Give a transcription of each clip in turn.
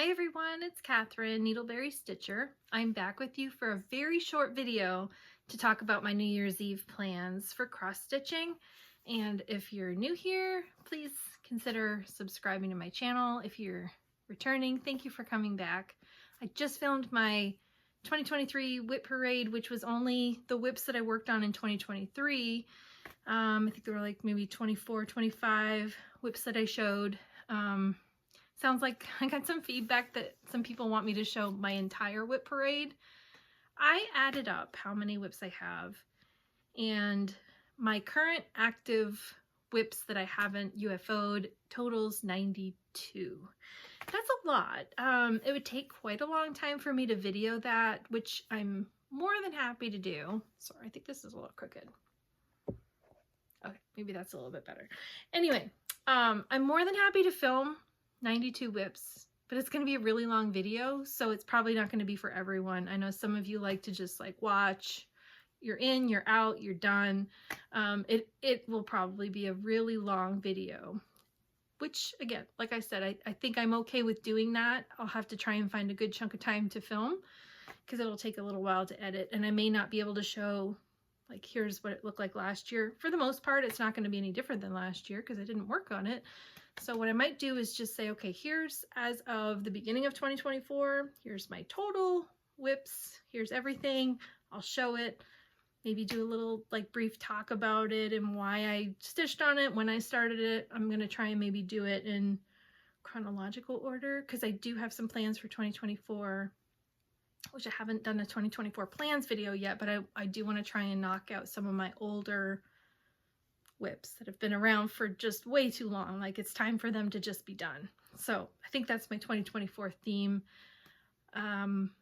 Hi everyone, it's Catherine, Needleberry Stitcher. I'm back with you for a very short video to talk about my New Year's Eve plans for cross stitching. And if you're new here, please consider subscribing to my channel. If you're returning, thank you for coming back. I just filmed my 2023 whip parade, which was only the whips that I worked on in 2023. I think there were like maybe 24, 25 whips that I showed. Sounds like I got some feedback that some people want me to show my entire whip parade. I added up how many whips I have, and my current active whips that I haven't UFO'd totals 92. That's a lot. It would take quite a long time for me to video that, which I'm more than happy to do. Sorry, I think this is a little crooked. Okay, maybe that's a little bit better. Anyway, I'm more than happy to film 92 whips, but it's going to be a really long video, so it's probably not going to be for everyone. I know some of you like to just like watch, you're in, you're out, you're done. It will probably be a really long video, which again, like I said, I think I'm okay with doing that. I'll have to try and find a good chunk of time to film because it'll take a little while to edit, and I may not be able to show like here's what it looked like last year. For the most part, it's not going to be any different than last year because I didn't work on it. So what I might do is just say, okay, here's as of the beginning of 2024, here's my total whips, here's everything. I'll show it, maybe do a little like brief talk about it and why I stitched on it, when I started it. I'm going to try and maybe do it in chronological order because I do have some plans for 2024, which I haven't done a 2024 plans video yet, but I do want to try and knock out some of my older whips that have been around for just way too long. Like it's time for them to just be done. So I think that's my 2024 theme.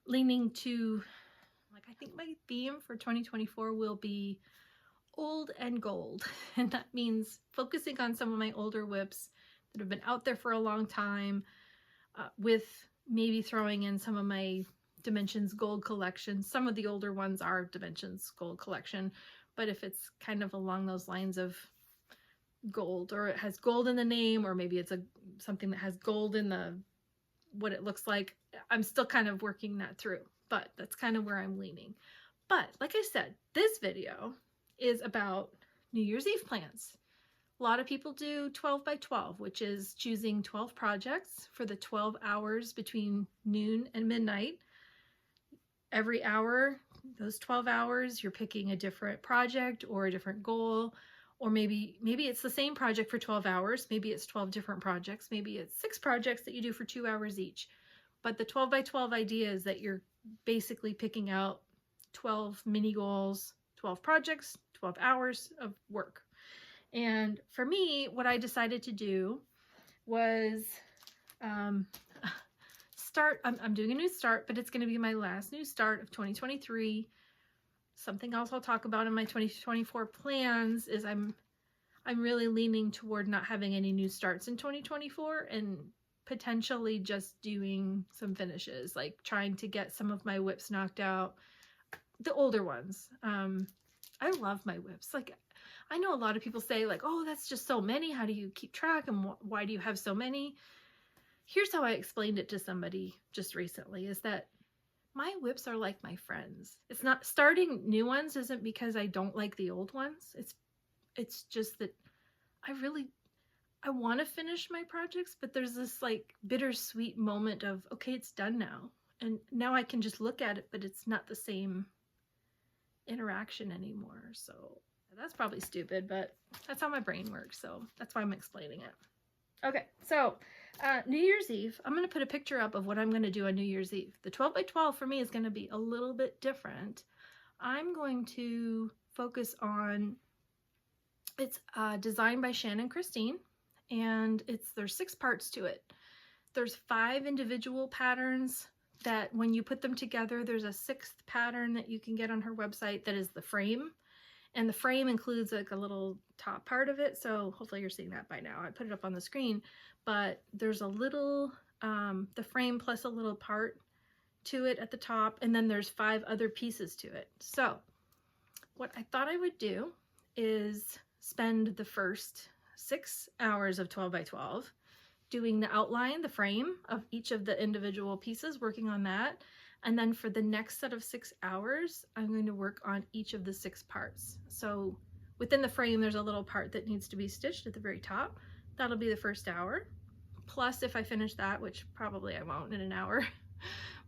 Leaning to, like, I think my theme for 2024 will be old and gold. And that means focusing on some of my older whips that have been out there for a long time, with maybe throwing in some of my Dimensions Gold collection. Some of the older ones are Dimensions Gold collection, but if it's kind of along those lines of gold, or it has gold in the name, or maybe it's something that has gold in the what it looks like, I'm still kind of working that through, but that's kind of where I'm leaning. But like I said, this video is about New Year's Eve plans. A lot of people do 12 by 12, which is choosing 12 projects for the 12 hours between noon and midnight. Every hour, those 12 hours, you're picking a different project or a different goal, or maybe it's the same project for 12 hours. Maybe it's 12 different projects. Maybe it's 6 projects that you do for 2 hours each. But the 12 by 12 idea is that you're basically picking out 12 mini goals, 12 projects, 12 hours of work. And for me, what I decided to do was I'm doing a new start, but it's going to be my last new start of 2023. Something else I'll talk about in my 2024 plans is I'm really leaning toward not having any new starts in 2024 and potentially just doing some finishes, like trying to get some of my whips knocked out, the older ones. I love my whips. Like, I know a lot of people say like, oh, that's just so many. How do you keep track? And why do you have so many? Here's how I explained it to somebody just recently, is that my whips are like my friends. It's not, starting new ones isn't because I don't like the old ones. It's just that I want to finish my projects, but there's this like bittersweet moment of, okay, it's done now. And now I can just look at it, but it's not the same interaction anymore. So that's probably stupid, but that's how my brain works. So that's why I'm explaining it. Okay, so New Year's Eve, I'm going to put a picture up of what I'm going to do on New Year's Eve. The 12 by 12 for me is going to be a little bit different. I'm going to focus on, it's designed by Shannon Christine, and there's 6 parts to it. There's 5 individual patterns that when you put them together, there's a 6th pattern that you can get on her website that is the frame. And the frame includes like a little top part of it. So hopefully you're seeing that by now. I put it up on the screen, but there's a little, the frame plus a little part to it at the top. And then there's 5 other pieces to it. So what I thought I would do is spend the first 6 hours of 12 by 12 doing the outline, the frame of each of the individual pieces, working on that. And then for the next set of 6 hours, I'm going to work on each of the 6 parts. So within the frame, there's a little part that needs to be stitched at the very top. That'll be the first hour. Plus, if I finish that, which probably I won't in an hour,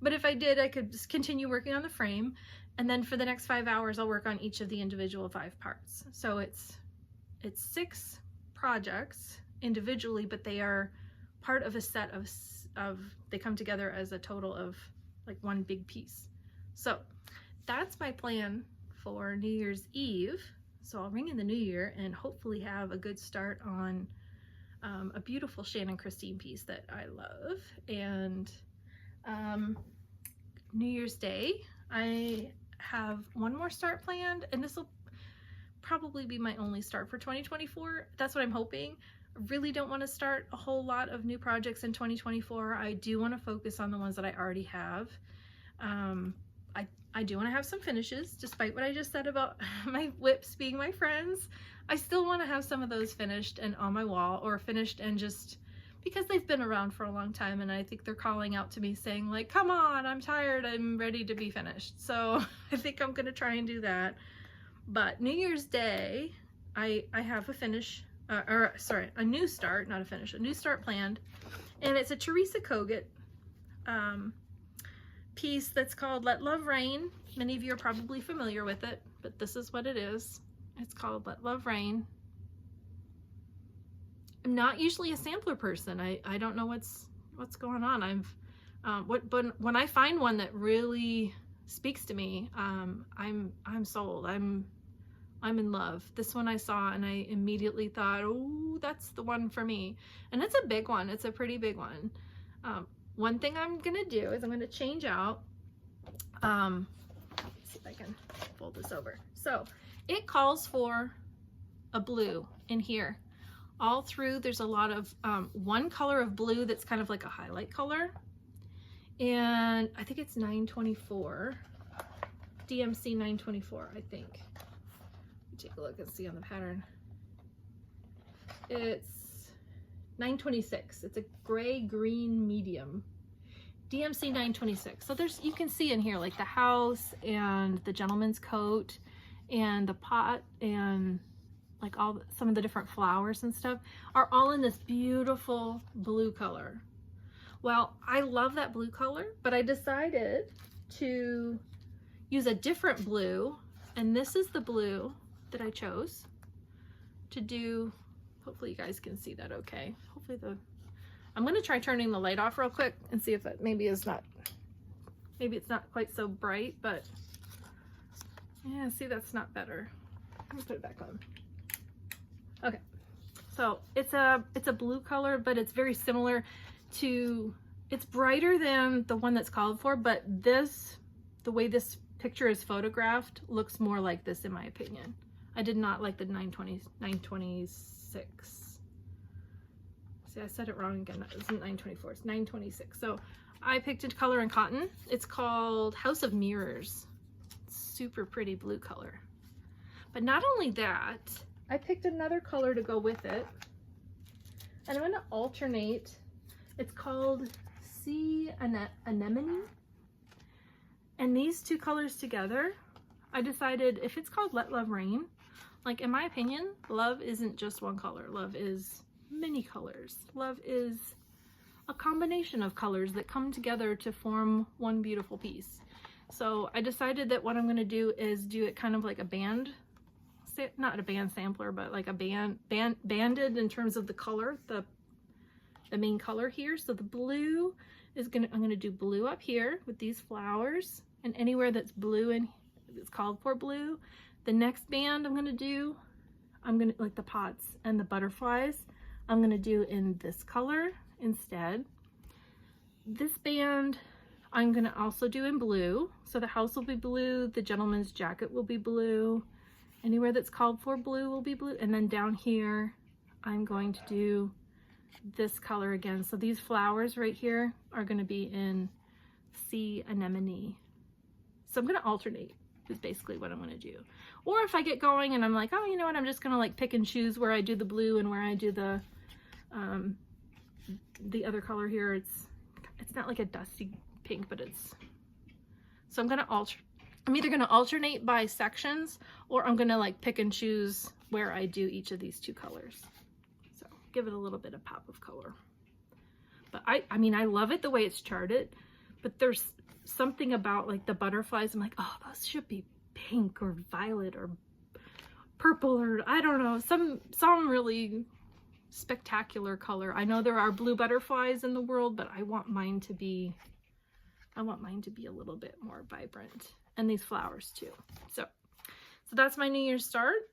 but if I did, I could just continue working on the frame. And then for the next 5 hours, I'll work on each of the individual 5 parts. So it's 6 projects individually, but they are part of a set of they come together as a total of like one big piece. So that's my plan for New Year's Eve. So I'll ring in the new year and hopefully have a good start on a beautiful Shannon Christine piece that I love. And New Year's Day, I have one more start planned, and this will probably be my only start for 2024. That's what I'm hoping. I really don't want to start a whole lot of new projects in 2024. I do want to focus on the ones that I already have. I do want to have some finishes, despite what I just said about my whips being my friends. I still want to have some of those finished and on my wall, or finished and just because they've been around for a long time, and I think they're calling out to me saying like, come on, I'm tired, I'm ready to be finished. So I think I'm gonna try and do that. But New Year's Day, I have a finish, a new start, not a finish, a new start planned. And it's a Teresa Kogut piece that's called Let Love Rain. Many of you are probably familiar with it, but this is what it is. It's called Let Love Rain. I'm not usually a sampler person. I don't know what's going on. But when I find one that really speaks to me, I'm sold. I'm in love. This one I saw and I immediately thought, oh, that's the one for me. And it's a big one. It's a pretty big one. One thing I'm gonna do is I'm gonna change out. Let's see if I can fold this over. So it calls for a blue in here. All through, there's a lot of one color of blue that's kind of like a highlight color. And I think it's 924, DMC 924, I think. Let me take a look and see on the pattern. It's 926. It's a gray-green medium. DMC 926. So you can see in here like the house and the gentleman's coat and the pot and like some of the different flowers and stuff are all in this beautiful blue color. Well, I love that blue color, but I decided to use a different blue, and this is the blue that I chose to do. Hopefully you guys can see that okay. Hopefully I'm gonna try turning the light off real quick and see if it maybe it's not quite so bright, but yeah, see, that's not better. Let me put it back on. Okay, so it's a blue color, but it's very similar to, it's brighter than the one that's called for, but the way this picture is photographed looks more like this in my opinion. I did not like the 926. See, I said it wrong again. That isn't 924, it's 926. So I picked a color in cotton. It's called House of Mirrors. Super pretty blue color. But not only that, I picked another color to go with it, and I'm going to alternate. It's called Sea Anemone, and these two colors together, I decided if it's called Let Love Rain, like in my opinion, love isn't just one color. Love is many colors. Love is a combination of colors that come together to form one beautiful piece. So I decided that what I'm going to do is do it kind of like a band, not a band sampler, but like a banded in terms of the color, the main color here. So the blue is I'm going to do blue up here with these flowers, and anywhere that's blue and it's called for blue. The next band I'm going to do, like the pots and the butterflies, I'm going to do in this color instead. This band I'm going to also do in blue. So the house will be blue, the gentleman's jacket will be blue, anywhere that's called for blue will be blue, and then down here I'm going to do this color again. So these flowers right here are going to be in Sea Anemone. So I'm going to alternate is basically what I'm going to do. Or if I get going and I'm like, oh, you know what, I'm just going to like pick and choose where I do the blue and where I do the the other color here, it's not like a dusty pink, but it's, so I'm either gonna alternate by sections, or I'm gonna like pick and choose where I do each of these two colors. So give it a little bit of pop of color. But I mean, I love it the way it's charted, but there's something about like the butterflies. I'm like, oh, those should be pink or violet or purple, or I don't know, some really spectacular color. I know there are blue butterflies in the world, but I want mine to be a little bit more vibrant, and these flowers too. So that's my New Year's start.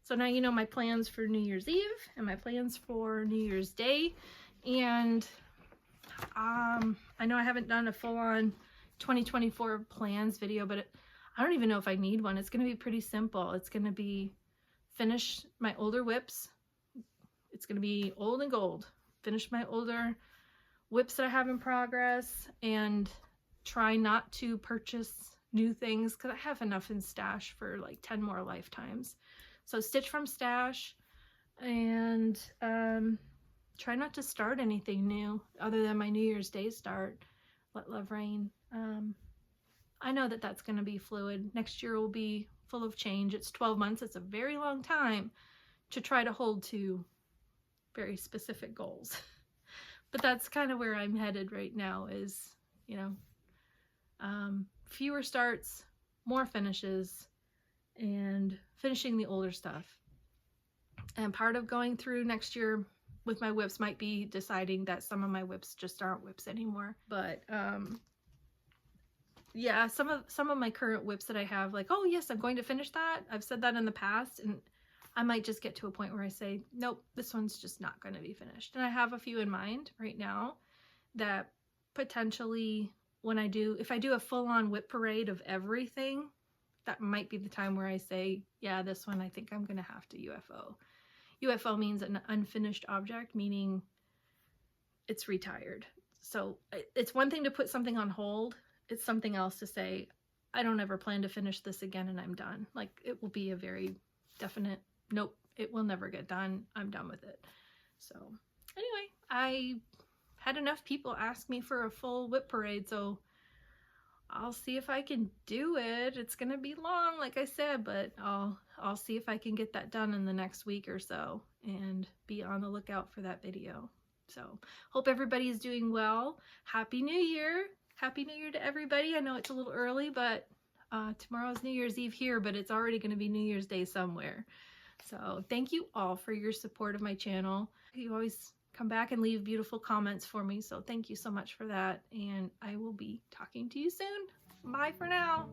So now you know my plans for New Year's Eve and my plans for New Year's Day. And I know I haven't done a full-on 2024 plans video, but I don't even know if I need one. It's going to be pretty simple. It's going to be finish my older whips. It's going to be old and gold. Finish my older whips that I have in progress, and try not to purchase new things because I have enough in stash for like 10 more lifetimes. So stitch from stash, and try not to start anything new other than my New Year's Day start. Let love reign. I know that that's going to be fluid. Next year will be full of change. It's 12 months. It's a very long time to try to hold to very specific goals. But that's kind of where I'm headed right now, is, you know, fewer starts, more finishes, and finishing the older stuff. And part of going through next year with my whips might be deciding that some of my whips just aren't whips anymore. But yeah, some of my current whips that I have, like, oh yes, I'm going to finish that. I've said that in the past, and I might just get to a point where I say, nope, this one's just not going to be finished. And I have a few in mind right now that potentially if I do a full-on whip parade of everything, that might be the time where I say, yeah, this one I think I'm going to have to UFO. UFO means an unfinished object, meaning it's retired. So it's one thing to put something on hold. It's something else to say, I don't ever plan to finish this again and I'm done. Like, it will be a very definite, nope, it will never get done. I'm done with it. So anyway, I had enough people ask me for a full whip parade, so I'll see if I can do it. It's gonna be long, like I said, but I'll see if I can get that done in the next week or so, and be on the lookout for that video. So hope everybody is doing well. Happy New Year. Happy New Year to everybody. I know it's a little early, but tomorrow's New Year's Eve here, but it's already going to be New Year's Day somewhere. So thank you all for your support of my channel. You always come back and leave beautiful comments for me, so thank you so much for that, and I will be talking to you soon. Bye for now.